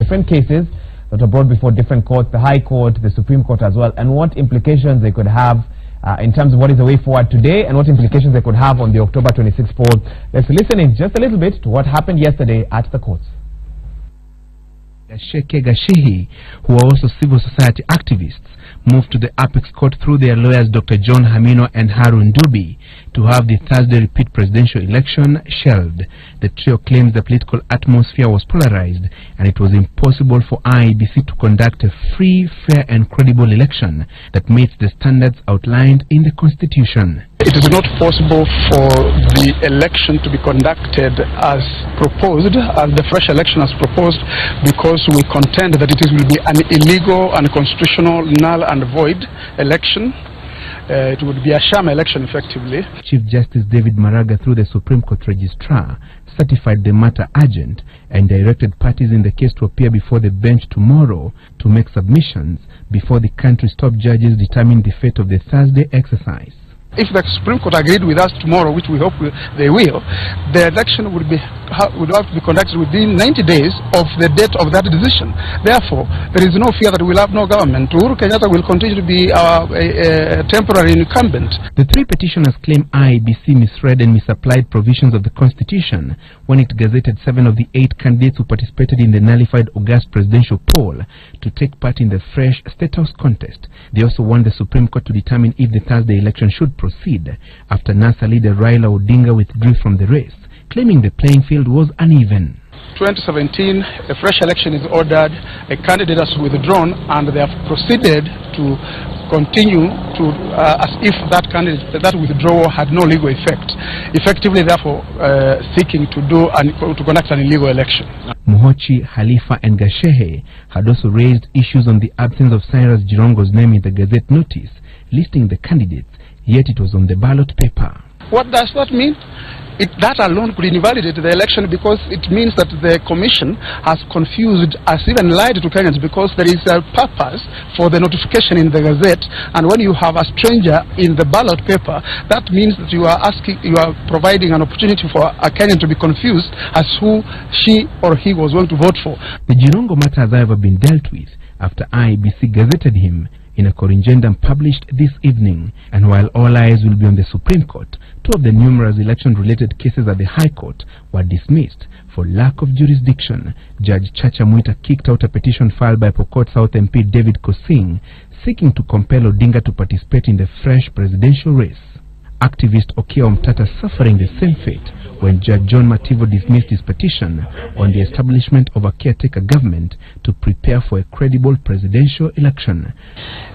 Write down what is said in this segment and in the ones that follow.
different cases that are brought before different courts, the High Court, the Supreme Court as well, and what implications they could have in terms of what is the way forward today and what implications they could have on the October 26th poll. Let's listen in just a little bit to what happened yesterday at the courts. Gasheke Gashehi, who are also civil society activists, moved to the Apex Court through their lawyers Dr. John Hamino and Harun Dubi to have the Thursday repeat presidential election shelved. The trio claims the political atmosphere was polarized and it was impossible for IEBC to conduct a free, fair and credible election that meets the standards outlined in the Constitution. It is not possible for the election to be conducted as proposed, as the fresh election as proposed, because we contend that it will be an illegal, unconstitutional, null and void election. It would be a sham election, effectively. Chief Justice David Maraga, through the Supreme Court Registrar, certified the matter urgent and directed parties in the case to appear before the bench tomorrow to make submissions before the country's top judges determine the fate of the Thursday exercise. If the Supreme Court agreed with us tomorrow, which we hope they will, the election would have to be conducted within 90 days of the date of that decision. Therefore, there is no fear that we'll have no government. Uhuru Kenyatta will continue to be our temporary incumbent. The three petitioners claim IEBC misread and misapplied provisions of the Constitution when it gazetted 7 of the 8 candidates who participated in the nullified August presidential poll to take part in the fresh State House contest. They also want the Supreme Court to determine if the Thursday election should proceed after NASA leader Raila Odinga withdrew from the race, claiming the playing field was uneven. 2017, a fresh election is ordered, a candidate has withdrawn, and they have proceeded to continue to as if that withdrawal had no legal effect, effectively therefore seeking to conduct an illegal election. Muhochi, Halifa and Gashehe had also raised issues on the absence of Cyrus Jirongo's name in the Gazette notice listing the candidates, yet it was on the ballot paper. What does that mean? That alone could invalidate the election, because it means that the Commission has confused, has even lied to Kenyans, because there is a purpose for the notification in the Gazette, and when you have a stranger in the ballot paper, that means that you are providing an opportunity for a Kenyan to be confused as who she or he was going to vote for. The Jirongo matter has however been dealt with after IEBC gazetted him in a corrigendum published this evening, and while all eyes will be on the Supreme Court, 2 of the numerous election-related cases at the High Court were dismissed for lack of jurisdiction. Judge Chacha Mwita kicked out a petition filed by Pokot South MP David Kosing seeking to compel Odinga to participate in the fresh presidential race. Activist Okia Omtata suffering the same fate when Judge John Mativo dismissed his petition on the establishment of a caretaker government to prepare for a credible presidential election.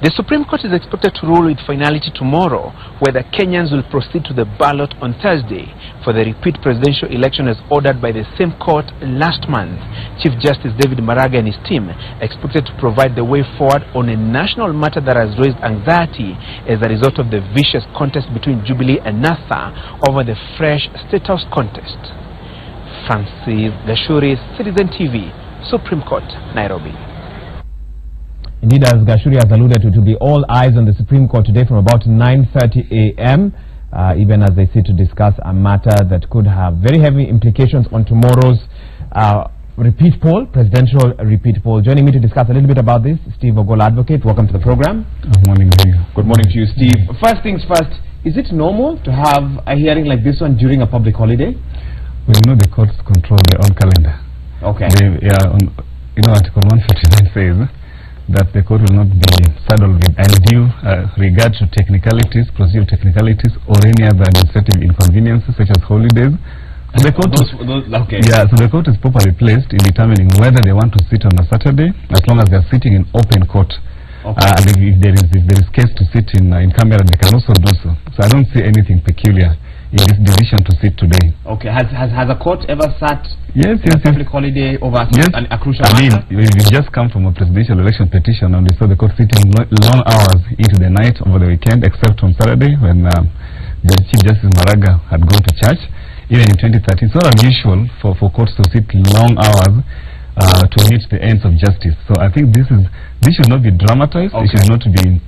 The Supreme Court is expected to rule with finality tomorrow whether Kenyans will proceed to the ballot on Thursday for the repeat presidential election as ordered by the same court last month. Chief Justice David Maraga and his team expected to provide the way forward on a national matter that has raised anxiety as a result of the vicious contest between Jubilee and NASA over the fresh State House contest. Francis Gashuri, Citizen TV, Supreme Court, Nairobi. Indeed, as Gashuri has alluded to be all eyes on the Supreme Court today from about 9:30 a.m. Even as they sit to discuss a matter that could have very heavy implications on tomorrow's repeat poll, presidential repeat poll. Joining me to discuss a little bit about this, Steve Ogola, advocate. Welcome to the program. Good morning to you. Good morning to you, Steve. First things first, is it normal to have a hearing like this one during a public holiday? Well, you know, the courts control their own calendar. Okay. Article 149 says that the court will not be saddled with undue regard to technicalities, procedural technicalities, or any other administrative inconveniences such as holidays. So the court so the court is properly placed in determining whether they want to sit on a Saturday, as long as they are sitting in open court. Okay. And if there is case to sit in camera, they can also do so. So I don't see anything peculiar in this decision to sit today. Okay. Has a court ever sat public holiday over a crucial matter? You just come from a presidential election petition and we saw the court sitting long hours into the night over the weekend, except on Saturday when the Chief Justice Maraga had gone to church. Even in 2013, it's not unusual for courts to sit long hours to meet the ends of justice. So I think this should not be dramatized. Okay. It should not be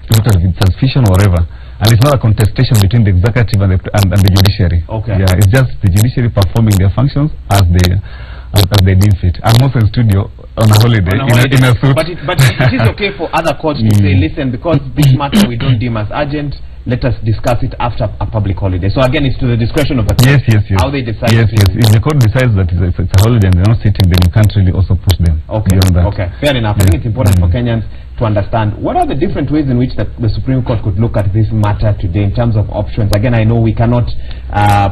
looked at with suspicion or whatever. And it's not a contestation between the executive and the judiciary. Okay. Yeah, it's just the judiciary performing their functions as they deem fit. I'm also in studio on a holiday, in a suit. But it is okay for other courts to say, listen, because this matter we don't deem as urgent, let us discuss it after a public holiday. So again, it's to the discretion of the court. Yes. How they decide. Yes. If the court decides that it's a holiday and they're not sitting, then you can't really also push them. Okay. Beyond that. Okay. Fair enough. I think it's important for Kenyans to understand what are the different ways in which the Supreme Court could look at this matter today in terms of options. Again, I know we cannot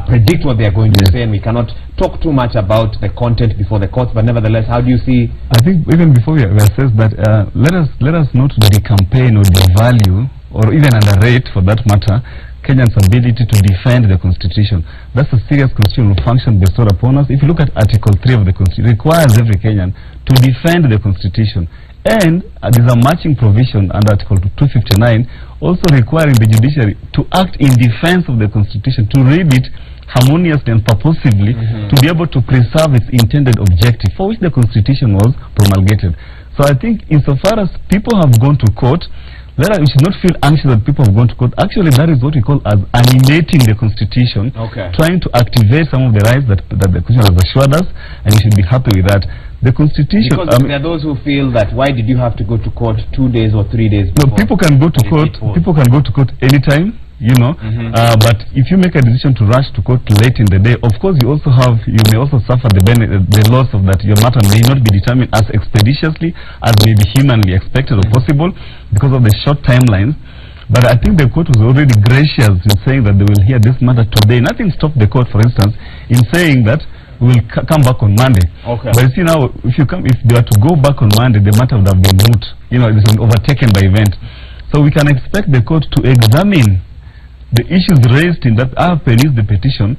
predict what they are going to say, and we cannot talk too much about the content before the courts. But nevertheless, how do you see? I think even before we assess that, let us not decampaign or devalue or even underrate, for that matter, Kenyans' ability to defend the Constitution. That's a serious constitutional function bestowed upon us. If you look at Article 3 of the Constitution, it requires every Kenyan to defend the Constitution. And there's a matching provision under Article 259 also requiring the judiciary to act in defense of the Constitution, to read it harmoniously and purposively, to be able to preserve its intended objective for which the Constitution was promulgated. So I think insofar as people have gone to court, we should not feel anxious that people have gone to court. Actually, that is what we call as animating the Constitution, trying to activate some of the rights that the Constitution has assured us, and we should be happy with that. The Constitution... Because there are those who feel that, why did you have to go to court 2 days or 3 days before? No, people can go to court. People can go to court anytime, you know. But if you make a decision to rush to court late in the day, of course you may also suffer the loss of that. Your matter may not be determined as expeditiously as may be humanly expected or possible because of the short timelines. But I think the court was already gracious in saying that they will hear this matter today. Nothing stopped the court, for instance, in saying that we will come back on Monday. But you see now, if they were to go back on Monday, the matter would have been moot. You know, it has been overtaken by event. So we can expect the court to examine the issues raised in that. I have perused the petition.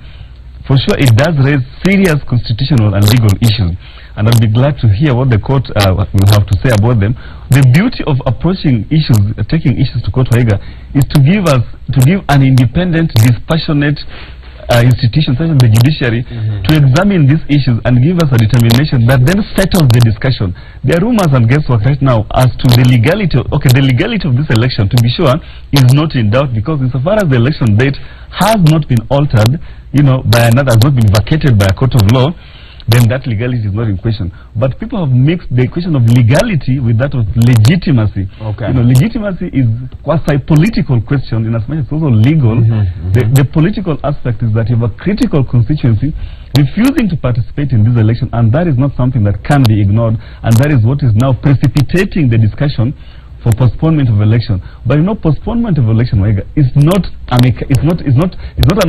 For sure, it does raise serious constitutional and legal issues, and I'll be glad to hear what the court will have to say about them. The beauty of approaching issues, taking issues to court, Waiga, is to give an independent, dispassionate institution such as the judiciary to examine these issues and give us a determination that then settles the discussion. There are rumors and guesswork right now as to the legality of, the legality of this election, to be sure, is not in doubt, because insofar as the election date has not been altered, you know, by another, has not been vacated by a court of law, then that legality is not in question. But people have mixed the question of legality with that of legitimacy. You know, legitimacy is quasi political question in as much as it's also legal. The political aspect is that you have a critical constituency refusing to participate in this election, and that is not something that can be ignored, and that is what is now precipitating the discussion for postponement of election. But you know, postponement of election is not an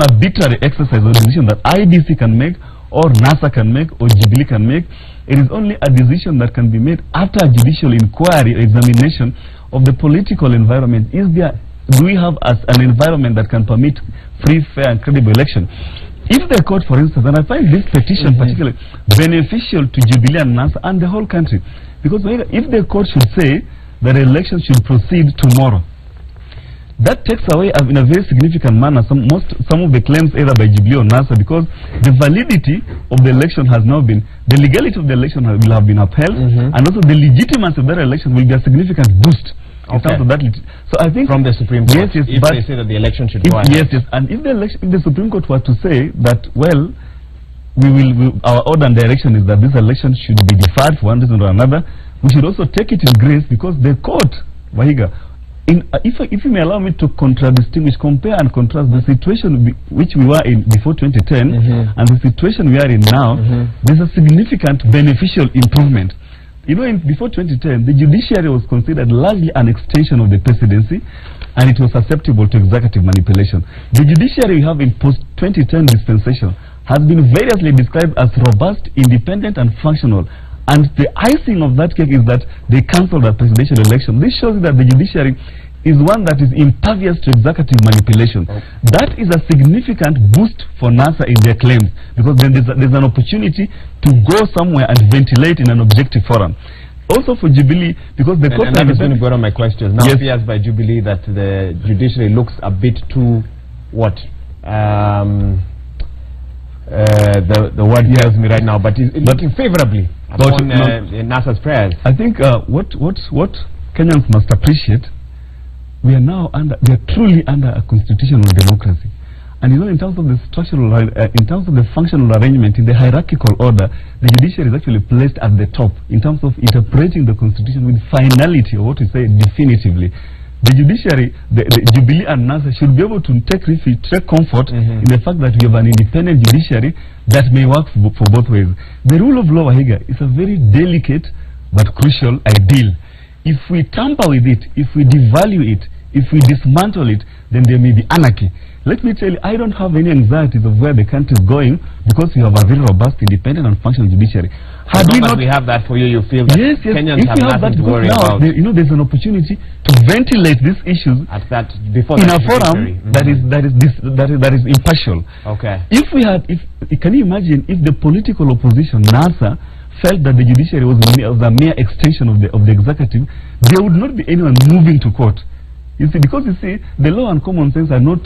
arbitrary exercise or decision that IBC can make, or NASA can make, or Jubilee can make. It is only a decision that can be made after a judicial inquiry or examination of the political environment. Do we have an environment that can permit free, fair and credible election? If the court, for instance, and I find this petition particularly beneficial to Jubilee and NASA and the whole country, because if the court should say that the election should proceed tomorrow, that takes away in a very significant manner some of the claims either by Jubilee or NASA, because the validity of the election has now been, the legality of the election will have been upheld, and also the legitimacy of that election will be a significant boost in terms of that. So I think from the Supreme Court, if they say that the election should go ahead. And if the Supreme Court were to say that, well, our order and direction is that this election should be deferred for one reason or another, we should also take it in grace, because the court, Wahiga, if you may allow me to compare and contrast the situation which we were in before 2010 and the situation we are in now, there's a significant beneficial improvement. You know, before 2010, the judiciary was considered largely an extension of the presidency, and it was susceptible to executive manipulation. The judiciary we have in post-2010 dispensation has been variously described as robust, independent and functional. And the icing of that cake is that they cancelled the presidential election. This shows that the judiciary is one that is impervious to executive manipulation. That is a significant boost for NASA in their claims, because then there's an opportunity to go somewhere and ventilate in an objective forum. Also for Jubilee, because the court... And that is going to go to my questions. Now it appears by Jubilee that the judiciary looks a bit too, the word tells me right now, but it's looking favorably upon NASA's prayers. I think what Kenyans must appreciate, we are truly under a constitutional democracy, And in terms of the structural, in terms of the functional arrangement in the hierarchical order, the judiciary is actually placed at the top in terms of interpreting the constitution with finality, or what we say definitively. The judiciary, the Jubilee and NASA should be able to take refuge, take comfort in the fact that we have an independent judiciary that may work for both ways. The rule of law, Wahiga, is a very delicate but crucial ideal. If we tamper with it, if we devalue it, if we dismantle it, then there may be anarchy. Let me tell you, I don't have any anxieties of where the country is going because we have a very robust, independent and functional judiciary. Had we not, we have that for you feel that yes, Kenyans if have nothing to worry about. There's an opportunity to ventilate these issues at that before in a forum that is impartial. Okay. If we had, can you imagine if the political opposition, NASA, felt that the judiciary was a mere extension of the executive, there would not be anyone moving to court. You see, because the law and common sense are not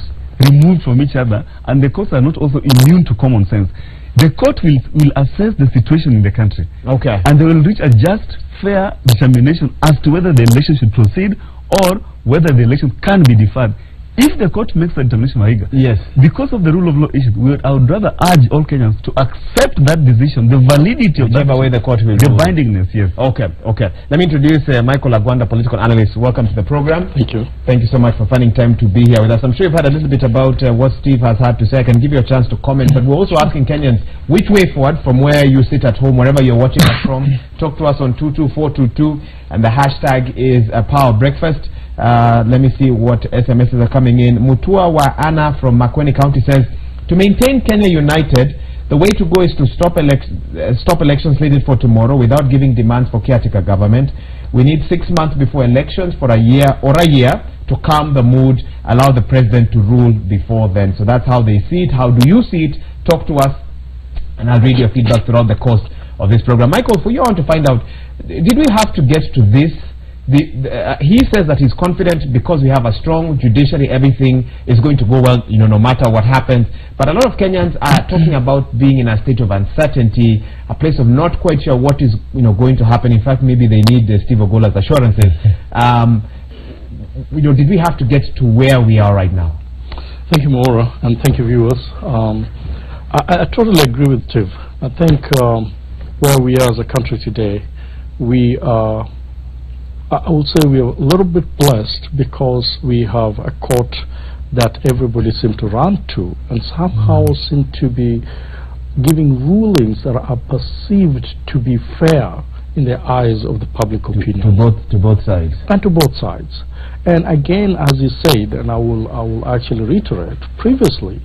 removed from each other, and the courts are not also immune to common sense. The court will assess the situation in the country. Okay. And they will reach a just, fair determination as to whether the election should proceed or whether the election can be deferred. If the court makes a determination, Wahiga, yes, because of the rule of law issue, I would rather urge all Kenyans to accept that decision, the validity of whichever way the court will the rule. bindingness, yes. Okay, okay. Let me introduce Michael Agwanda, political analyst. Welcome to the program. Thank you. Thank you so much for finding time to be here with us. I'm sure you've heard a little bit about what Steve has had to say. I can give you a chance to comment, but we're also asking Kenyans which way forward from where you sit at home, wherever you're watching us from. Talk to us on 22422, and the hashtag is Power Breakfast. Let me see what SMSs are coming in. Mutua wa Anna from Makueni County says, to maintain Kenya united, the way to go is to stop elections slated for tomorrow without giving demands for caretaker government. We need 6 months before elections for a year to calm the mood, allow the president to rule before then. So that's how they see it. How do you see it? Talk to us, and I'll read your feedback throughout the course of this program. Michael, for you, I want to find out, did we have to get to this? He says that he's confident because we have a strong judiciary, everything is going to go well, no matter what happens. But a lot of Kenyans are talking about being in a state of uncertainty, a place of not quite sure what is going to happen. In fact, maybe they need Steve Ogola's assurances. Did we have to get to where we are right now? Thank you, Maura, and thank you, viewers. I totally agree with Steve. I think where we are as a country today, we are, I would say we are a little bit blessed because we have a court that everybody seems to run to and somehow seem to be giving rulings that are perceived to be fair in the eyes of the public opinion. To both sides. And to both sides. And again, as you said, and I will actually reiterate, previously,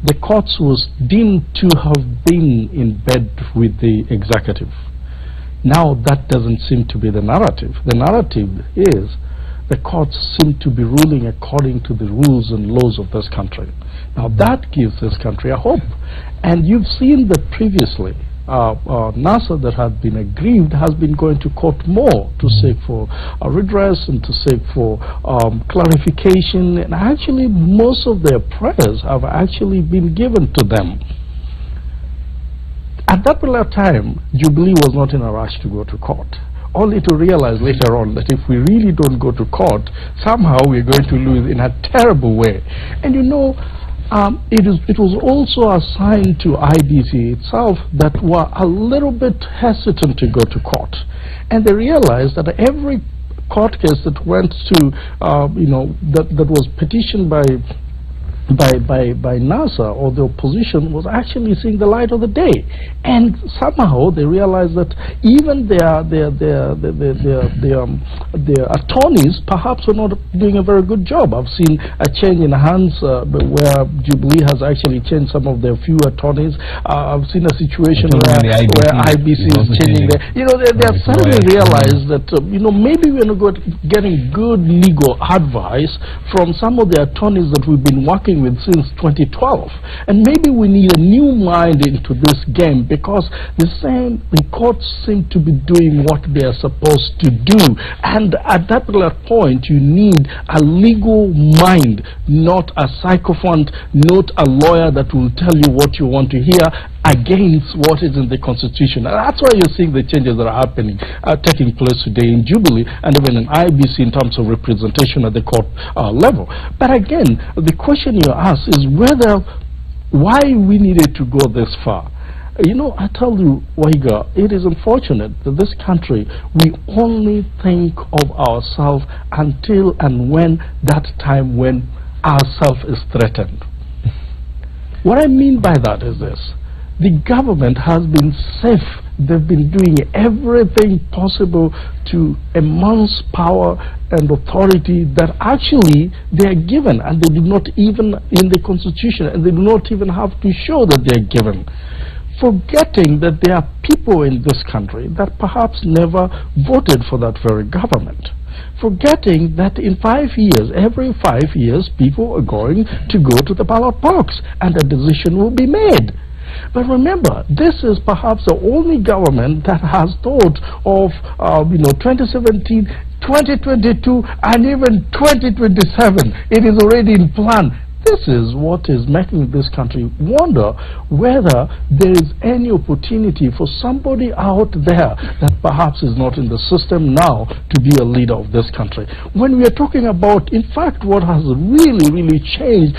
the courts was deemed to have been in bed with the executive. Now that doesn't seem to be the narrative. The narrative is the courts seem to be ruling according to the rules and laws of this country. Now that gives this country a hope. And you've seen that previously NASA that had been aggrieved has been going to court more to seek for a redress and to seek for clarification, and actually most of their prayers have actually been given to them. At that particular time, Jubilee was not in a rush to go to court, only to realize later on that if we really don't go to court, somehow we're going to lose in a terrible way. And it was also a sign to IBC itself that were a little bit hesitant to go to court. And they realized that every court case that went to, that was petitioned by NASA or the opposition was actually seeing the light of the day, and somehow they realized that even their attorneys perhaps were not doing a very good job. I've seen a change in hands where Jubilee has actually changed some of their few attorneys. I've seen a situation where IBC is changing their, they have suddenly realized that maybe we're not getting good legal advice from some of the attorneys that we've been working with since 2012, and maybe we need a new mind into this game, because the courts seem to be doing what they are supposed to do, and at that particular point you need a legal mind, not a sycophant, not a lawyer that will tell you what you want to hear. against what is in the Constitution. And that's why you're seeing the changes that are happening, taking place today in Jubilee and even in IBC in terms of representation at the court level. But again, the question you ask is why we needed to go this far. You know, I tell you, Waiga, it is unfortunate that this country, we only think of ourselves until and when that time when ourself is threatened. What I mean by that is this. The government has been safe. They've been doing everything possible to enhance power and authority that actually they are given, and they do not even in the Constitution, and they do not even have to show that they are given. Forgetting that there are people in this country that perhaps never voted for that very government. Forgetting that in 5 years, every 5 years, people are going to go to the ballot box and a decision will be made. But remember, this is perhaps the only government that has thought of 2017, 2022, and even 2027. It is already in plan. This is what is making this country wonder whether there is any opportunity for somebody out there that perhaps is not in the system now to be a leader of this country. When we are talking about, in fact, what has really changed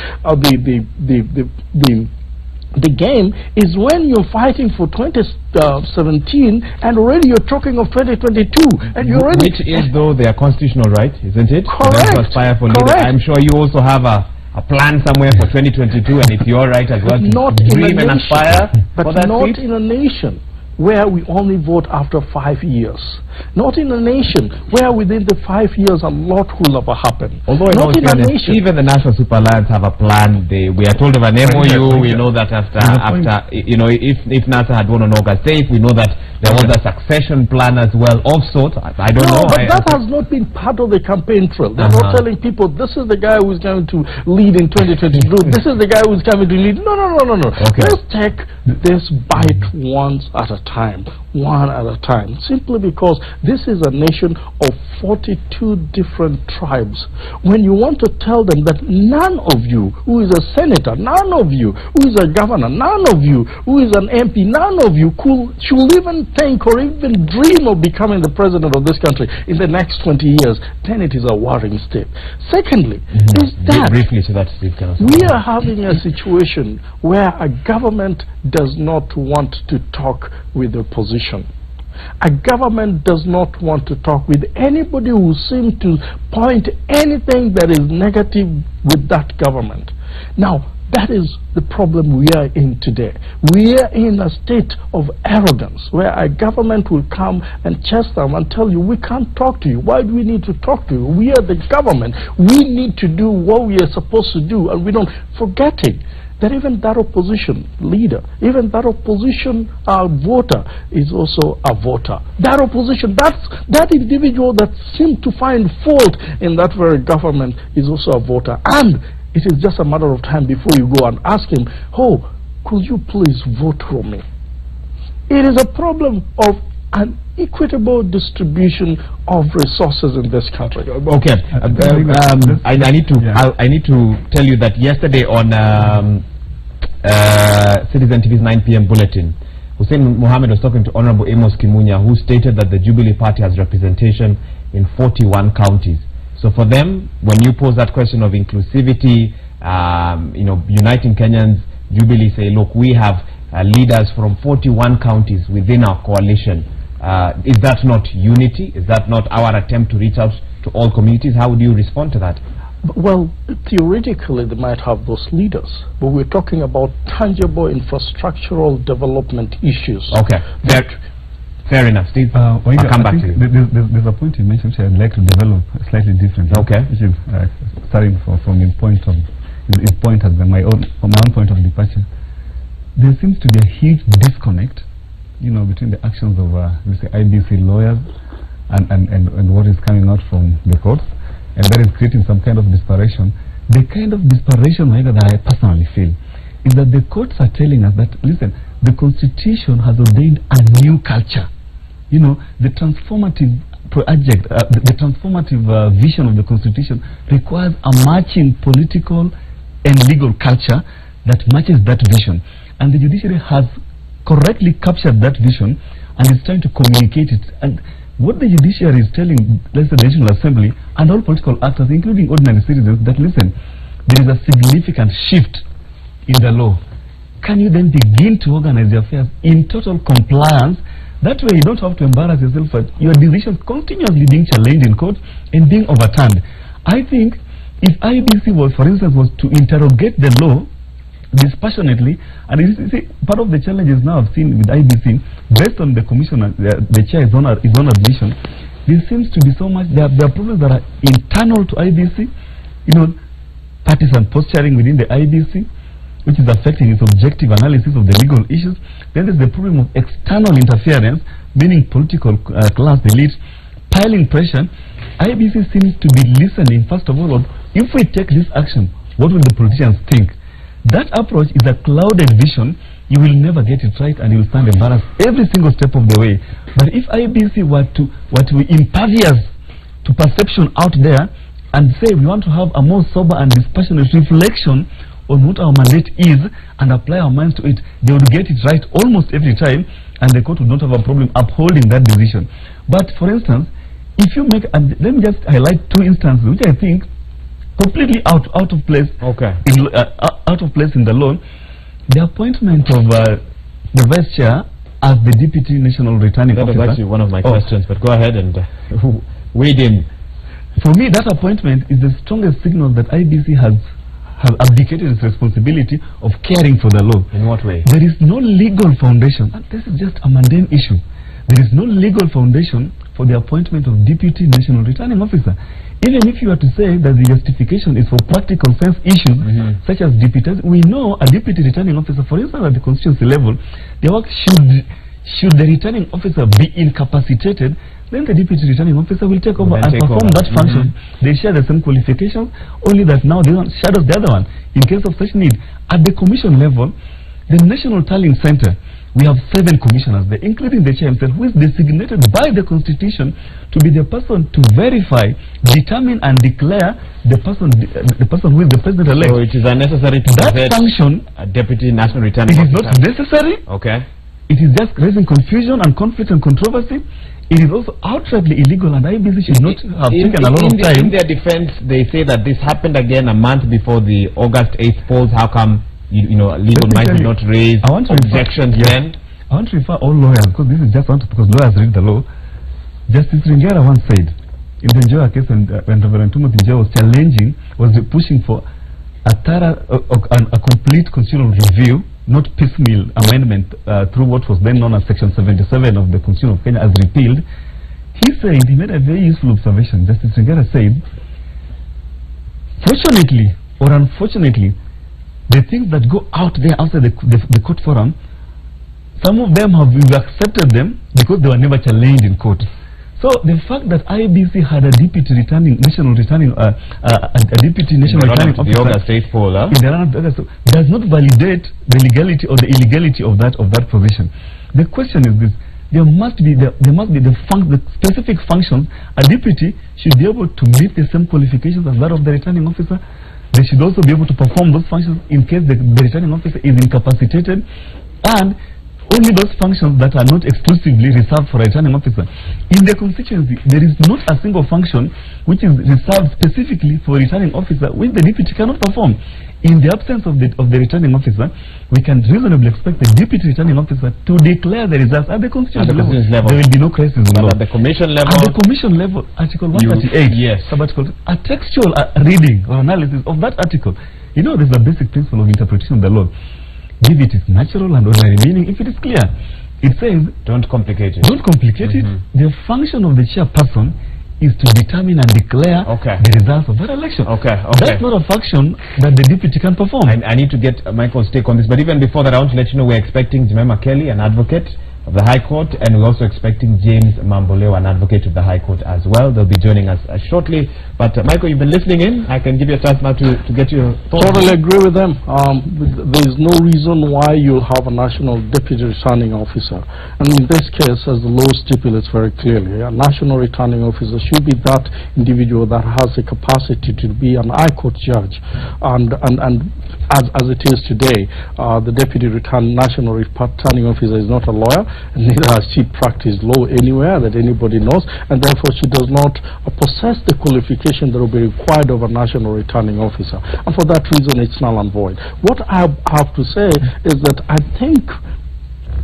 the game is when you're fighting for 2017 and already you're talking of 2022, and you already, which is though their constitutional right, isn't it? Correct. To aspire for leader. I'm sure you also have a plan somewhere for 2022, and it's your right as well not to in dream a and nation, aspire. but not in a nation where we only vote after 5 years. Not in a nation where within the 5 years a lot will ever happen. Although not in a nation. even the National Super Alliance have a plan. We are told of an MOU. We know that after if NASA had won on August 8th, we know that there was a succession plan as well of sorts. I don't know. But that has not been part of the campaign trail. They're not telling people this is the guy who's going to lead in 2022. This is the guy who's coming to lead. No. Okay. Let's take this bite once at a time, one at a time, simply because this is a nation of 42 different tribes. When you want to tell them that none of you who is a senator, none of you who is a governor, none of you who is an MP, none of you should even think or even dream of becoming the president of this country in the next 20 years, then it is a worrying state. Secondly, is that briefly to that, Steve, we are having a situation where a government does not want to talk with the opposition. A government does not want to talk with anybody who seems to point anything that is negative with that government. Now, that is the problem we are in today. We are in a state of arrogance where a government will come and chase them and tell you, we can't talk to you. Why do we need to talk to you? We are the government. We need to do what we are supposed to do, and we don't. Forgetting that even that opposition leader, even that opposition voter is also a voter. That opposition, that individual that seemed to find fault in that very government is also a voter. And it is just a matter of time before you go and ask him, oh, could you please vote for me? It is a problem of an equitable distribution of resources in this country. Okay, I need to tell you that yesterday on Citizen TV's 9 p.m. bulletin, Hussein Mohammed was talking to Honorable Amos Kimunya, who stated that the Jubilee Party has representation in 41 counties. So for them, when you pose that question of inclusivity, uniting Kenyans, Jubilee say, look, we have leaders from 41 counties within our coalition. Is that not unity? Is that not our attempt to reach out to all communities? How would you respond to that? Well, theoretically they might have those leaders, but we're talking about tangible infrastructural development issues. Okay, fair enough, Steve. I'll come back to you. There's a point you mentioned which I'd like to develop slightly differently. Okay. Which is starting from his point as from my own point of departure. There seems to be a huge disconnect, between the actions of let's say IBC lawyers and what is coming out from the courts, and that is creating some kind of desperation. The kind of desperation that I personally feel is that the courts are telling us that, listen, the Constitution has ordained a new culture. The transformative project, the transformative vision of the Constitution requires a matching political and legal culture that matches that vision. And the judiciary has correctly captured that vision and is trying to communicate it. And what the judiciary is telling, let's say, the National Assembly and all political actors, including ordinary citizens, that listen, there is a significant shift in the law. Can you then begin to organize your affairs in total compliance? That way you don't have to embarrass yourself for your decisions continuously being challenged in court and being overturned. I think if IBC was, for instance, was to interrogate the law dispassionately, and you see, part of the challenges now I've seen with IBC, based on the commissioner, the chair is on admission, there seems to be so much, there are problems that are internal to IBC, you know, partisan posturing within the IBC, which is affecting its objective analysis of the legal issues. Then there's the problem of external interference, meaning political class elites piling pressure. IBC seems to be listening, first of all, if we take this action, what will the politicians think? That approach is a clouded vision. You will never get it right and you will stand embarrassed every single step of the way. But if IBC were to be impervious to perception out there and say we want to have a more sober and dispassionate reflection on what our mandate is and apply our minds to it, they would get it right almost every time and the court would not have a problem upholding that decision. But for instance, if you make, and let me just highlight two instances which I think completely out of place. Okay. Out of place in the law. The appointment of the vice chair as the deputy national returning officer. That was actually one of my questions, but go ahead and wade in. For me, that appointment is the strongest signal that IBC has abdicated its responsibility of caring for the law. In what way? There is no legal foundation, and this is just a mundane issue. There is no legal foundation for the appointment of deputy national returning officer. Even if you were to say that the justification is for practical sense issues, such as deputies, we know a deputy returning officer, for instance, at the constituency level, the work should the returning officer be incapacitated, then the deputy returning officer will take over and perform that function. They share the same qualifications, only that now the one shadows the other one in case of such need. At the commission level, the National Tallying Center, we have 7 commissioners there, including the chair himself, who is designated by the Constitution to be the person to verify, determine and declare the person who is the president-elect. So it is unnecessary to that function, a deputy national returning officer. It is not necessary. Okay. It is just raising confusion and conflict and controversy. It is also outrightly illegal, and IBC should not have taken a lot of time. In their defense, they say that this happened again a month before the August 8th polls. How come you know, legal minds did not raise objections then? I want to refer all lawyers, because this is just because lawyers read the law. Justice Ringera once said, in the Njoya case, when Reverend Timothy Njoya was pushing for a thorough, a complete constitutional review, not piecemeal amendment through what was then known as Section 77 of the Constitution of Kenya as repealed. He made a very useful observation. Justice Ringera said, fortunately or unfortunately, the things that go out there outside the court forum, some of them we've accepted them because they were never challenged in court. So the fact that IBC had a deputy national returning officer the August 8th poll, does not validate the legality or the illegality of that position. The question is this: there must be the specific functions. A deputy should be able to meet the same qualifications as that of the returning officer. They should also be able to perform those functions in case the returning officer is incapacitated, and only those functions that are not exclusively reserved for a returning officer. In the constituency, there is not a single function which is reserved specifically for a returning officer which the deputy cannot perform. In the absence of the returning officer, we can reasonably expect the deputy returning officer to declare the results at the constituency level. There will be no crisis in law. At the commission level? At the commission level, Article 138, a textual reading or analysis of that article. You know, there's a basic principle of interpretation of the law. Give it its natural and ordinary meaning if it is clear. It says, don't complicate it. Don't complicate it. The function of the chairperson is to determine and declare the results of that election. That's not a function that the deputy can perform. I need to get Michael's take on this, but even before that, I want to let you know we're expecting Jemima Kelly, an advocate, of the High Court, and we're also expecting James Mamboleo, an advocate of the High Court as well. They'll be joining us shortly. But Michael, you've been listening in. I can give you a chance now to get your thoughts. Totally agree with them. There is no reason why you'll have a national deputy returning officer. And in this case, as the law stipulates very clearly, a national returning officer should be that individual that has the capacity to be an High Court judge. And as it is today, the deputy national returning officer is not a lawyer, and neither has she practiced law anywhere that anybody knows, and therefore she does not possess the qualification that will be required of a national returning officer. And for that reason, it's null and void. What I have to say is that I think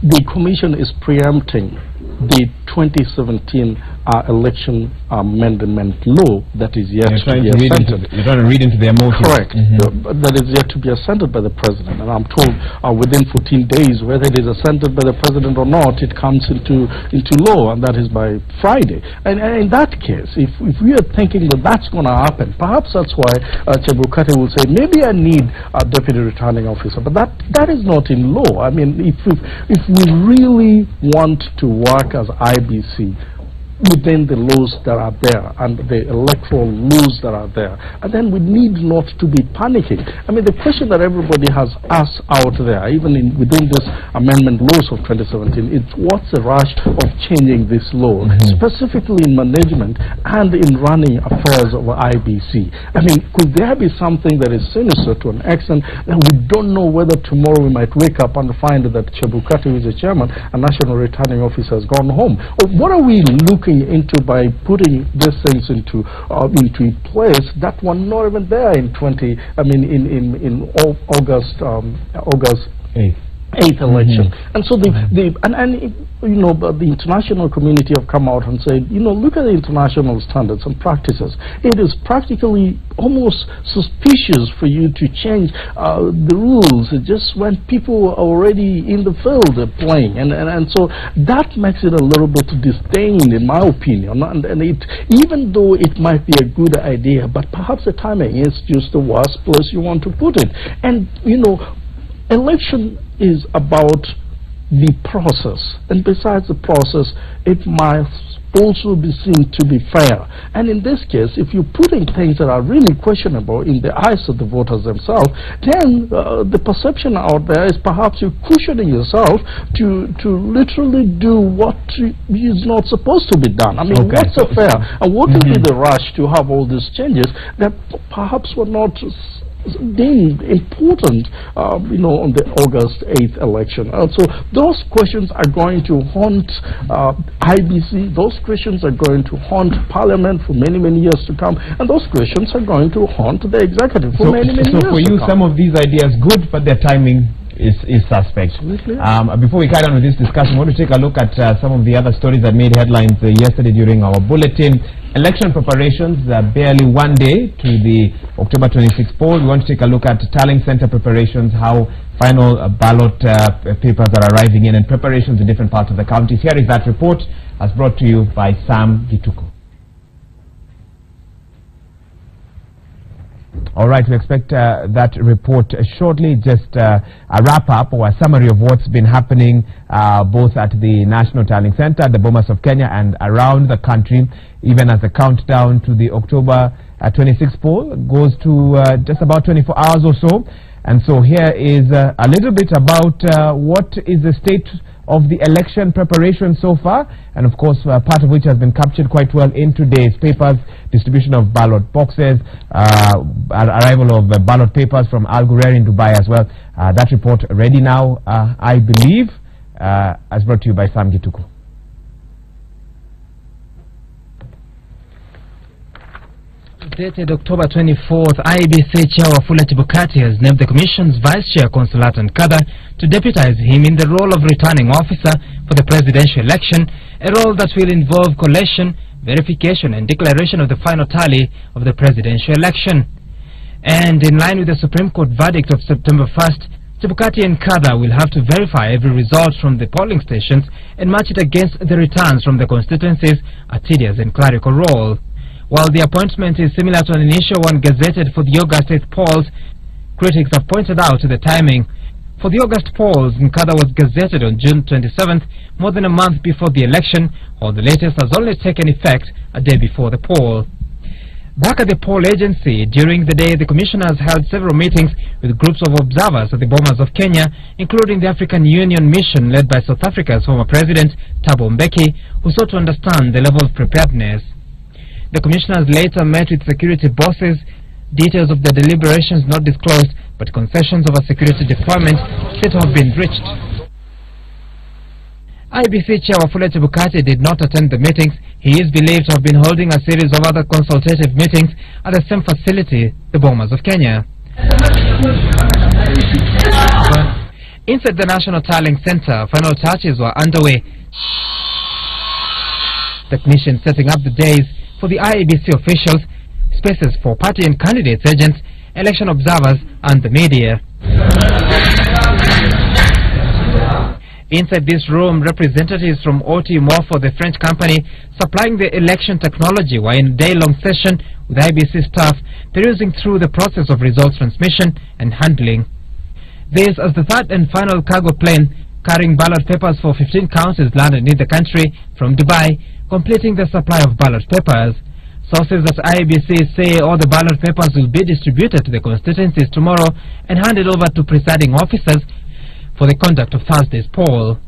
the Commission is preempting the 2017 election amendment law that is yet to be assented. You're trying to read into their motion. Correct. That is yet to be assented by the President. And I'm told within 14 days, whether it is assented by the President or not, it comes into law, and that is by Friday. And in that case, if we are thinking that that's going to happen, perhaps that's why Chebukati will say, maybe I need a deputy returning officer. But that is not in law. I mean, if we really want to work as IBC within the laws that are there and the electoral laws that are there, and then we need not to be panicking. I mean, the question that everybody has asked out there, even within this amendment laws of 2017, is what's the rush of changing this law, specifically in management and in running affairs of IBC? I mean, could there be something that is sinister to an extent that we don't know whether tomorrow we might wake up and find that Chebukati, who is the chairman, a national returning officer, has gone home? Or what are we looking into by putting these things into place that were not even there in August 8th election. And so the international community have come out and said, look at the international standards and practices. It is practically almost suspicious for you to change the rules just when people are already in the field playing, and so that makes it a little bit disdained, in my opinion. And even though it might be a good idea, but perhaps the timing is just the worst place you want to put it. And election is about the process, and besides the process, it might also be seen to be fair. And in this case, if you're putting things that are really questionable in the eyes of the voters themselves, then the perception out there is perhaps you're cushioning yourself to literally do what is not supposed to be done. I mean, what's so fair? And what would be the rush to have all these changes that perhaps were not deemed important, on the August 8th election? So those questions are going to haunt IBC, those questions are going to haunt Parliament for many, many years to come, and those questions are going to haunt the executive for many, many years to come. So for you, some of these ideas good, but their timing is suspect. Before we carry on with this discussion, I want to take a look at some of the other stories that made headlines yesterday during our bulletin. Election preparations, barely one day to the October 26th poll. We want to take a look at tallying center preparations, how final ballot papers are arriving in, and preparations in different parts of the counties. Here is that report, as brought to you by Sam Gituko. All right, we expect that report shortly. Just a wrap-up or a summary of what's been happening both at the National Tallying Center, the Bomas of Kenya, and around the country, even as the countdown to the October 26th poll goes to just about 24 hours or so. And so here is a little bit about what is the state of the election preparation so far, and of course part of which has been captured quite well in today's papers: distribution of ballot boxes, arrival of ballot papers from Al Ghurair in Dubai as well. That report ready now, I believe, as brought to you by Sam Gituko. Dated October 24th, IEBC Chair Wafula Chebukati has named the Commission's Vice Chair Consolata Nkadha to deputize him in the role of returning officer for the presidential election, a role that will involve collation, verification and declaration of the final tally of the presidential election. And in line with the Supreme Court verdict of September 1st, Chebukati and Nkadha will have to verify every result from the polling stations and match it against the returns from the constituencies, a tedious and clerical role. While the appointment is similar to an initial one gazetted for the August 8th polls, critics have pointed out the timing. For the August polls, Nkada was gazetted on June 27th, more than a month before the election, while the latest has only taken effect a day before the poll. Back at the poll agency, during the day, the commissioners held several meetings with groups of observers at the Bomas of Kenya, including the African Union mission led by South Africa's former president, Thabo Mbeki, who sought to understand the level of preparedness. The commissioners later met with security bosses. Details of the deliberations not disclosed, but concessions of a security deployment said to have been reached. IEBC Chair Wafula Chebukati did not attend the meetings. He is believed to have been holding a series of other consultative meetings at the same facility, the Bomas of Kenya. Inside the National Tallying Center, final touches were underway. Technicians setting up the days for the IEBC officials, spaces for party and candidates agents, election observers and the media. Inside this room, representatives from OT-Morpho, the French company supplying the election technology, were in a day-long session with IEBC staff perusing through the process of results transmission and handling. This as the third and final cargo plane carrying ballot papers for 15 counties landed in the country from Dubai, completing the supply of ballot papers. Sources at IEBC say all the ballot papers will be distributed to the constituencies tomorrow and handed over to presiding officers for the conduct of Thursday's poll.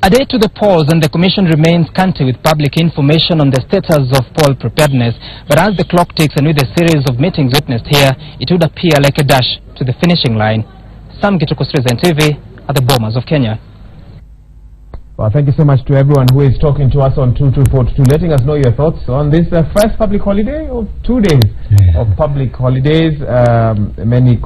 A day to the polls, and the commission remains scanty with public information on the status of poll preparedness. But as the clock ticks and with a series of meetings witnessed here, it would appear like a dash to the finishing line. Sam Gituku, Citizen TV at the Bomas of Kenya. Well, thank you so much to everyone who is talking to us on 2242, letting us know your thoughts on this first public holiday of 2 days of public holidays. Many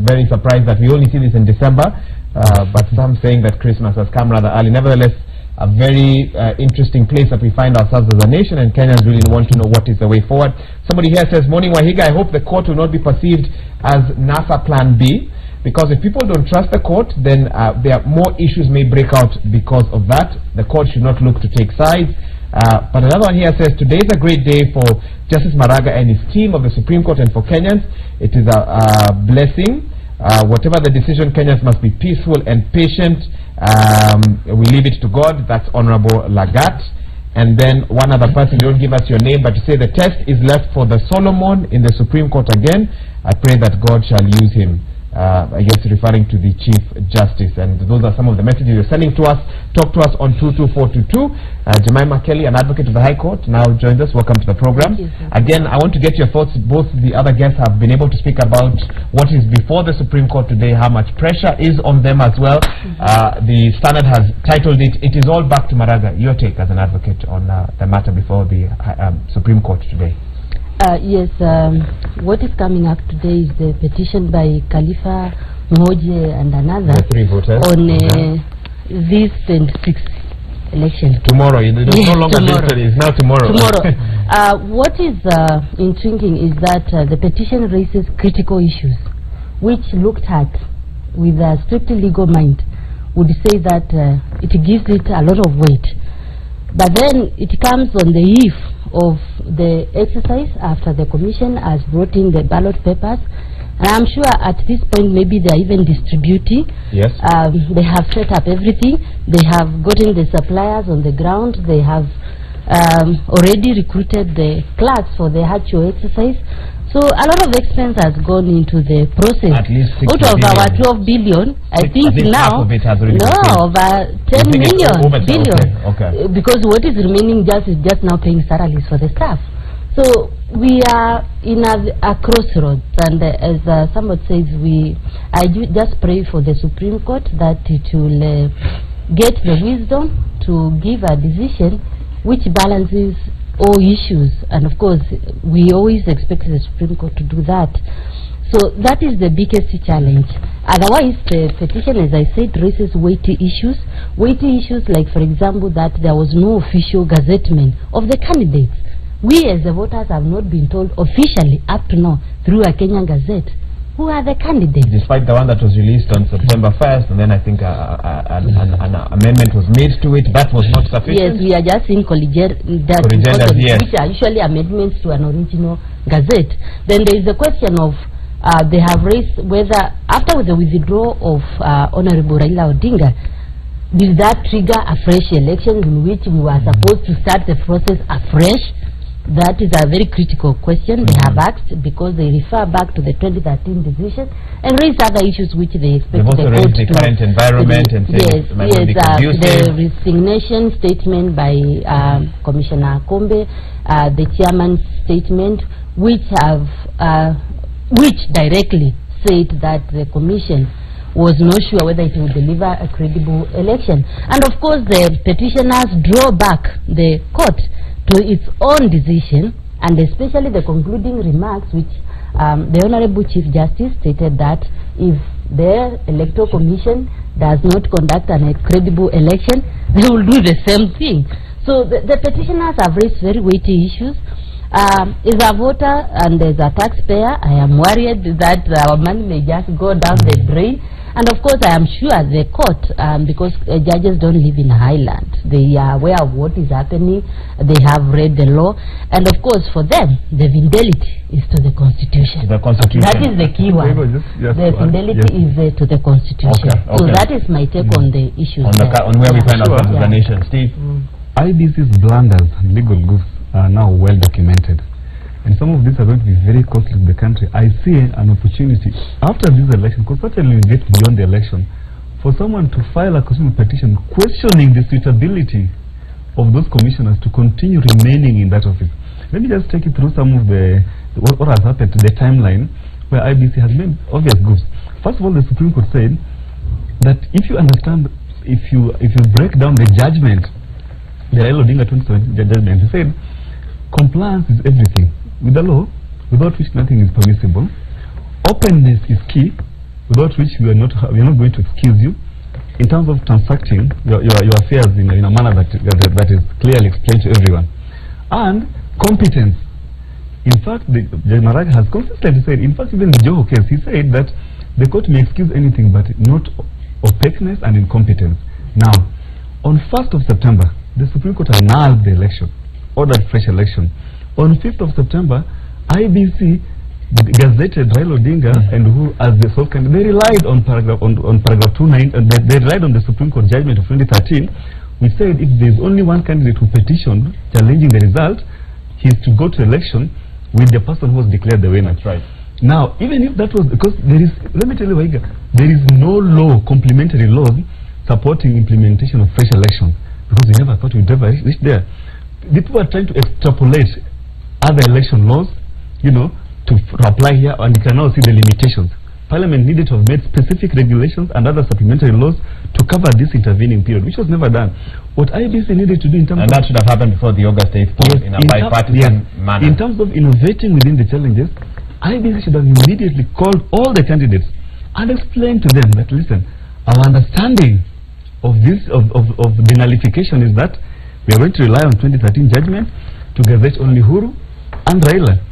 very surprised that we only see this in December, but some saying that Christmas has come rather early. Nevertheless, a very interesting place that we find ourselves as a nation, and Kenyans really want to know what is the way forward. Somebody here says, "Morning Wahiga, I hope the court will not be perceived as NASA Plan B. Because if people don't trust the court, then there are more issues may break out because of that. The court should not look to take sides." But another one here says, "Today is a great day for Justice Maraga and his team of the Supreme Court and for Kenyans. It is a blessing. Whatever the decision, Kenyans must be peaceful and patient. We leave it to God." That's Honorable Lagat. And then one other person, you don't give us your name, but you say the test is left for the Solomon in the Supreme Court again. I pray that God shall use him. I guess referring to the Chief Justice. And those are some of the messages you're sending to us. Talk to us on 22422. Jemima Kelly, an advocate of the High Court, now joins us. Welcome to the program. Again, I want to get your thoughts. Both the other guests have been able to speak about what is before the Supreme Court today, how much pressure is on them as well. The Standard has titled it, "It is all back to Maraga." Your take as an advocate on the matter before the Supreme Court today. Yes, what is coming up today is the petition by Khalifa Moje and another on this 26th election. Tomorrow, it is no longer yesterday, it's now tomorrow. What is intriguing is that the petition raises critical issues, which looked at with a strictly legal mind would say that it gives it a lot of weight. But then it comes on the eve of the exercise after the commission has brought in the ballot papers. And I'm sure at this point maybe they are even distributing. Yes. They have set up everything. They have gotten the suppliers on the ground. They have already recruited the clerks for the actual exercise. So a lot of expense has gone into the process. At least 6 out of billion. our 12 billion, I think now, half of it has already been paid. over 10 million billion. Okay. Because what is remaining is just now paying salaries for the staff. So we are in a crossroads, and as somebody says, I just pray for the Supreme Court that it will get the wisdom to give a decision which balances all issues, and of course we always expect the Supreme Court to do that. So that is the biggest challenge. Otherwise, the petition, as I said, raises weighty issues like, for example, that there was no official gazettement of the candidates. We as the voters have not been told officially up to now through a Kenyan Gazette who are the candidates. Despite the one that was released on September 1st, and then I think an amendment was made to it, that was not sufficient. Yes, we are just in collegiate, yes, which are usually amendments to an original gazette. Then there is the question of they have raised whether after the withdrawal of Honorable Raila Odinga, will that trigger a fresh election in which we were supposed to start the process afresh? That is a very critical question they have asked, because they refer back to the 2013 decision and raise other issues which they expect the court to current environment and say the resignation statement by Commissioner Kombe, the chairman's statement, which directly said that the commission was not sure whether it would deliver a credible election. And of course the petitioners draw back the court to its own decision, and especially the concluding remarks which the Honorable Chief Justice stated that if the Electoral Commission does not conduct a credible election, they will do the same thing. So the petitioners have raised very weighty issues. As a voter and as a taxpayer, I am worried that our money may just go down the drain. And of course, I am sure the court, because judges don't live in a highland, they are aware of what is happening, they have read the law, and of course, for them, the fidelity is to the Constitution. The Constitution. That is the key one. The fidelity is to the Constitution. Okay. So that is my take on the issues. On where we find ourselves as a nation. Steve? IBC's blunders and legal goofs are now well documented, and some of these are going to be very costly to the country. I see an opportunity after this election, because certainly we get beyond the election, for someone to file a constitutional petition questioning the suitability of those commissioners to continue remaining in that office. Let me just take you through some of what has happened to the timeline where IBC has made obvious goofs. First of all, the Supreme Court said that if you understand, if you break down the judgment, the Raila Odinga 2017 judgment, he said compliance is everything with the law, without which nothing is permissible. Openness is key, without which we are not going to excuse you in terms of transacting your affairs in a manner that is clearly explained to everyone. And competence. In fact, Judge Maraga has consistently said, in fact, even in the Joho case, he said that the court may excuse anything but not opaqueness and incompetence. Now, on 1st of September, the Supreme Court annulled the election, ordered fresh election. On 5th of September, IBC gazetted Raila Odinga and who as the sole candidate. They relied on paragraph 29, and they relied on the Supreme Court judgment of 2013, which said if there is only one candidate who petitioned challenging the result, he is to go to election with the person who was declared the winner. That's right. Now, even if that was, because there is, let me tell you, Waiga, there is no law, complementary laws, supporting implementation of fresh elections, because we never thought we'd ever reach there. The people are trying to extrapolate other election laws, to apply here, and you can now see the limitations. Parliament needed to have made specific regulations and other supplementary laws to cover this intervening period, which was never done. What IBC needed to do in terms that should have happened before the August 8th poll in a bipartisan manner. In terms of innovating within the challenges, IBC should have immediately called all the candidates and explained to them that, listen, our understanding of this of the nullification is that we are going to rely on 2013 judgment to gazette only Huru and Raila.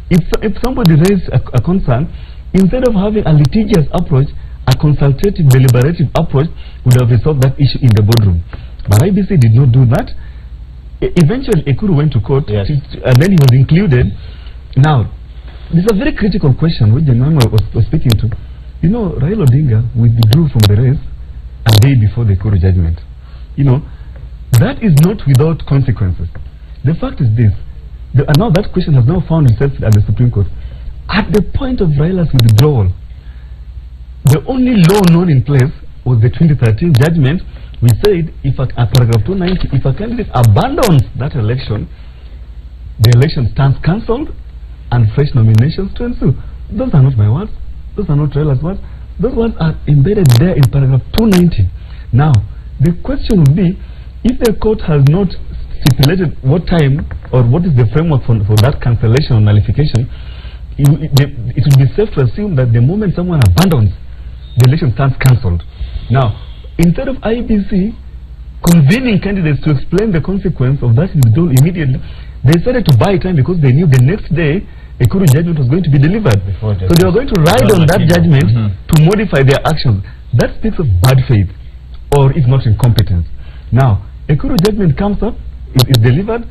If somebody raised a concern, instead of having a litigious approach, a consultative, deliberative approach would have resolved that issue in the boardroom. But IBC did not do that. Eventually, Ekuru went to court, yes, and then he was included. Now, this is a very critical question which the man was speaking to. Raila Odinga withdrew from the race a day before the Ekuru judgment. That is not without consequences. The fact is this. And now that question has now found itself at the Supreme Court. At the point of Raila's withdrawal, the only law known in place was the 2013 judgment, which said if paragraph 290, if a candidate abandons that election, the election stands cancelled and fresh nominations to ensue. Those are not my words. Those are not Raila's words. Those words are embedded there in paragraph 290. Now, the question would be, if the court has not stipulated what time or what is the framework for that cancellation or nullification, it would be safe to assume that the moment someone abandons, the election stands cancelled. Now, instead of IBC convening candidates to explain the consequence of that withdrawal immediately, they decided to buy time because they knew the next day a Ekuru judgment was going to be delivered. So they were going to ride on that judgment to modify their actions. That speaks of bad faith, or if not incompetence. Now, Ekuru judgment comes up, it is delivered,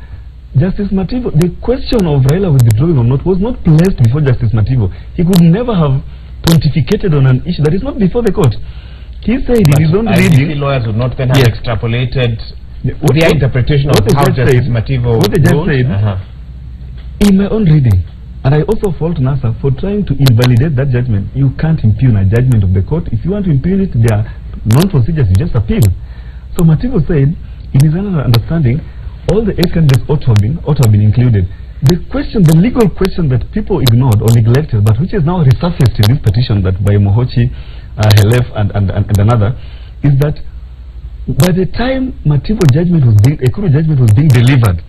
Justice Mativo, the question of Raila withdrawing or not was not placed before Justice Mativo. He could never have pontificated on an issue that is not before the court. He said in his own reading, lawyers would not then have extrapolated their interpretation of how Justice Mativo what the judge said in my own reading. And I also fault NASA for trying to invalidate that judgment. You can't impugn a judgment of the court. If you want to impugn it, there are non-procedures, you just appeal. So Mativo said, in his understanding, all the 8 candidates ought to have been included. The question, the legal question that people ignored or neglected, but which is now resurfaced in this petition that by Mohochi, Helef, and another, is that by the time Mativo judgment was being, Ekuru judgment was being delivered,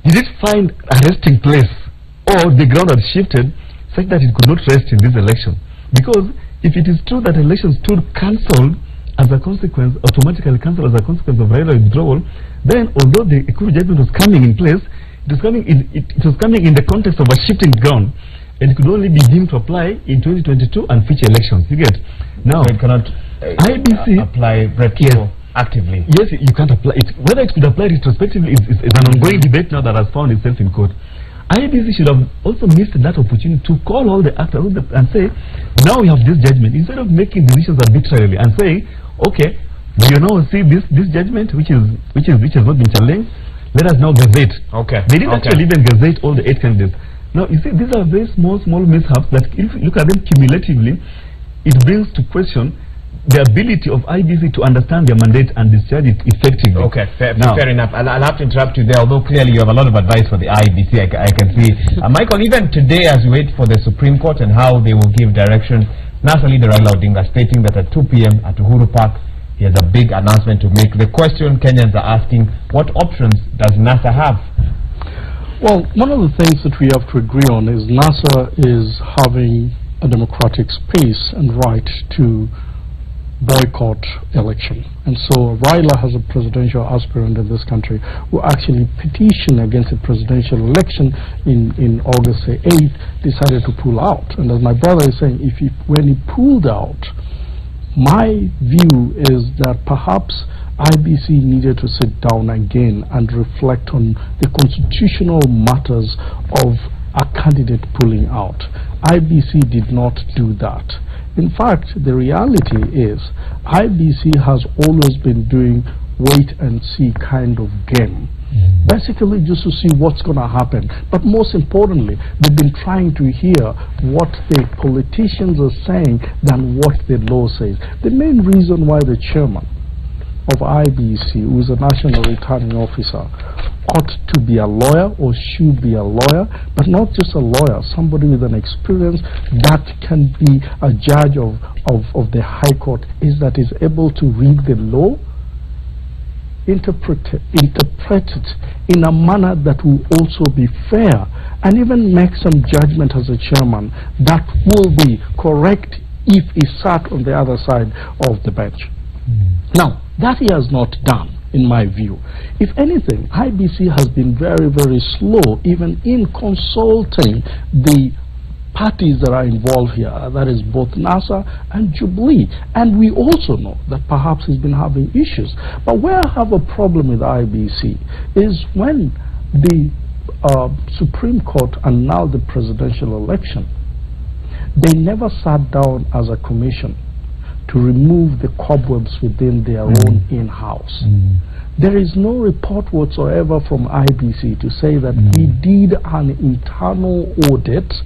did it find a resting place, or the ground had shifted such that it could not rest in this election? Because if it is true that elections stood cancelled as a consequence, automatically cancelled as a consequence of Raila withdrawal, then although the Ekuru judgment was coming in place, it was coming in the context of a shifting ground, and it could only be deemed to apply in 2022 and future elections. You get? Now, so it cannot IBC apply retro actively. Yes, you can't apply it. Whether it could apply retrospectively is an ongoing debate now that has found itself in court. IBC should have also missed that opportunity to call all the actors and say, now we have this judgment, instead of making decisions arbitrarily and saying, okay, do you now see this judgment which has not been challenged? Let us now gazette. Okay. They didn't actually even gazette all the 8 candidates. Now you see, these are very small mishaps that if you look at them cumulatively, it brings to question the ability of IBC to understand their mandate and discharge it effectively. Okay, fair enough. I'll have to interrupt you there, although clearly you have a lot of advice for the IBC, I can see. Michael, even today as we wait for the Supreme Court and how they will give direction, NASA leader Raila Odinga stating that at 2 p.m. at Uhuru Park, he has a big announcement to make. The question Kenyans are asking, what options does NASA have? Well, one of the things that we have to agree on is NASA is having a democratic space and right to boycott election. And so Raila, has a presidential aspirant in this country, who actually petitioned against the presidential election in August 8th, decided to pull out. And as my brother is saying, when he pulled out, my view is that perhaps IBC needed to sit down again and reflect on the constitutional matters of a candidate pulling out. IBC did not do that. In fact, the reality is IBC has always been doing wait and see kind of game. Basically just to see what's going to happen. But most importantly, they've been trying to hear what the politicians are saying than what the law says. The main reason why the chairman of IBC, who is a national returning officer, ought to be a lawyer or should be a lawyer, but not just a lawyer, somebody with an experience that can be a judge of the High Court, is that is able to read the law, interpret it in a manner that will also be fair, and even make some judgment as a chairman that will be correct if he sat on the other side of the bench. Now, that he has not done, in my view. If anything, IBC has been very, very slow even in consulting the parties that are involved here, that is both NASA and Jubilee. And we also know that perhaps he's been having issues. But where I have a problem with IBC is when the Supreme Court annulled the presidential election, they never sat down as a commission to remove the cobwebs within their own in-house. There is no report whatsoever from IBC to say that we did an internal audit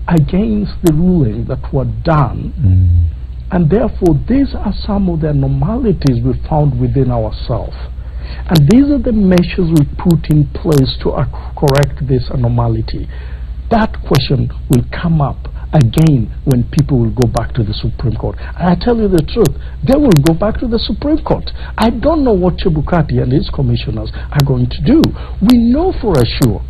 against the ruling that were done, and therefore these are some of the anomalies we found within ourselves, and these are the measures we put in place to correct this anomaly. That question will come up again when people will go back to the Supreme Court. And I tell you the truth, they will go back to the Supreme Court. I don't know what Chebukati and his commissioners are going to do. We know for sure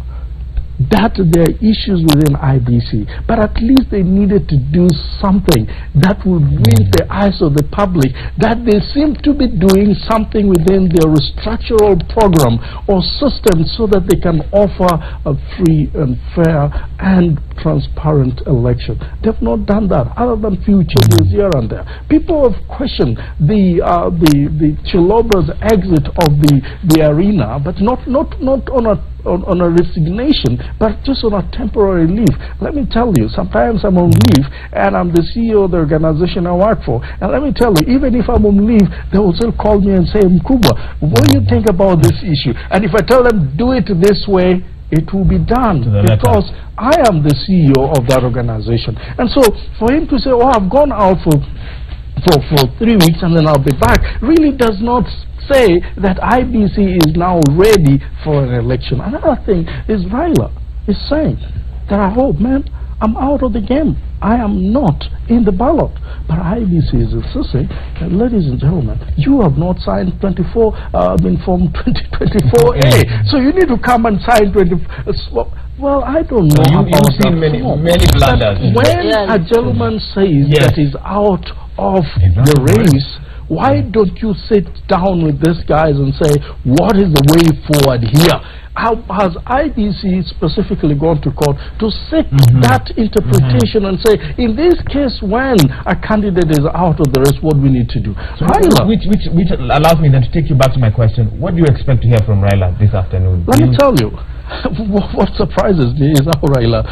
that there are issues within IBC, but at least they needed to do something that would win the eyes of the public, that they seem to be doing something within their restructural program or system so that they can offer a free and fair and transparent election. They've not done that, other than few changes here and there. People have questioned the Chiloba's exit of the arena, but not on a resignation, but just on a temporary leave. Let me tell you, sometimes I'm on leave and I'm the CEO of the organization I work for, and let me tell you, even if I'm on leave, they will still call me and say, Mkubwa, what do you think about this issue? And if I tell them, do it this way, it will be done, because I am the CEO of that organization. And so for him to say, oh, I've gone out for 3 weeks and then I'll be back, really does not say that IBC is now ready for an election. Another thing is Raila is saying that I hope, man, I'm out of the game. I am not in the ballot. But IBC is insisting that, ladies and gentlemen, you have not signed Form 2024A. So you need to come and sign 24. Well, I don't know. You've seen many blunders. When a gentleman says that he's out of the race, why don't you sit down with these guys and say, what is the way forward here? Has IBC specifically gone to court to seek that interpretation and say, in this case, when a candidate is out of the race, what we need to do? So which allows me then to take you back to my question. What do you expect to hear from Raila this afternoon? Let me tell you. What surprises me is how Raila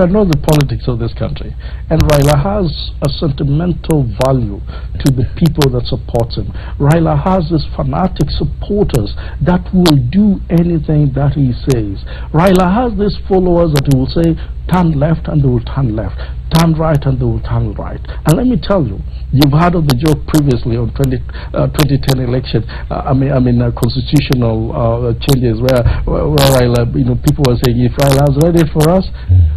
knows the politics of this country, and Raila has a sentimental value to the people that support him. Raila has these fanatic supporters that will do anything that he says. Raila has these followers that will say, turn left, and they will turn left, turn right, and they will turn right. And let me tell you, you've heard of the joke previously on 2010 election. Constitutional changes where Raila, people were saying, if Raila has read it for us,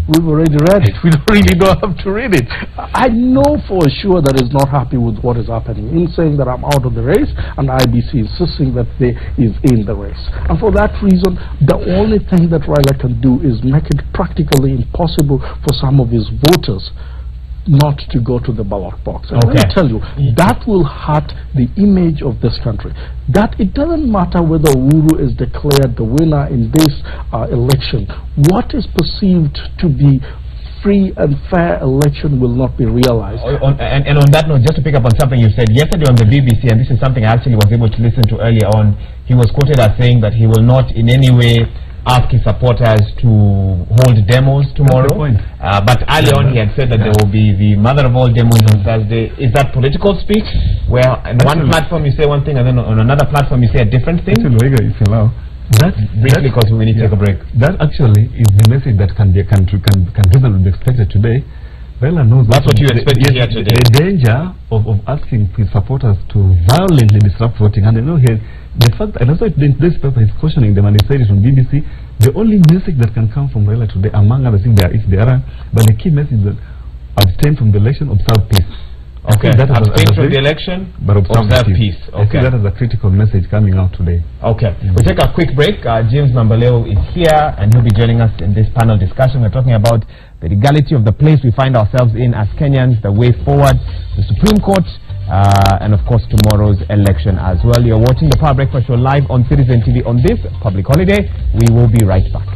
we've already read it. We don't really have to read it. I know for sure that he's not happy with what is happening in saying that I'm out of the race, and IBC insisting that they is in the race. And for that reason, the only thing that Raila can do is make it practically impossible for some of his voters not to go to the ballot box. And let me tell you, that will hurt the image of this country. That it doesn't matter whether Uhuru is declared the winner in this election. What is perceived to be free and fair election will not be realized. And on that note, just to pick up on something you said yesterday on the BBC, and this is something I actually was able to listen to earlier on, he was quoted as saying that he will not in any way ask his supporters to hold demos tomorrow. But early on he had said that there will be the mother of all demos on Thursday. Is that political speech, where on one platform you say one thing and then on another platform you say a different thing? If you allow. Briefly, because we need to take a break. That actually is the message that can reasonably be expected today. Raila knows that's what you expect to hear today. The danger of asking his supporters to violently disrupt voting, and the fact, and also this paper is cautioning them, and they said it on BBC. The only message that can come from Raila today, among other things, there are, but the key message is that abstain from the election, observe peace. Okay, abstain from the election, but observe peace. Okay, that is a critical message coming out today. Okay, we'll take a quick break. James Mambaleo is here, and he'll be joining us in this panel discussion. We're talking about the legality of the place we find ourselves in as Kenyans, the way forward, the Supreme Court, and of course tomorrow's election as well. You're watching the Power Breakfast Show live on Citizen TV on this public holiday. We will be right back.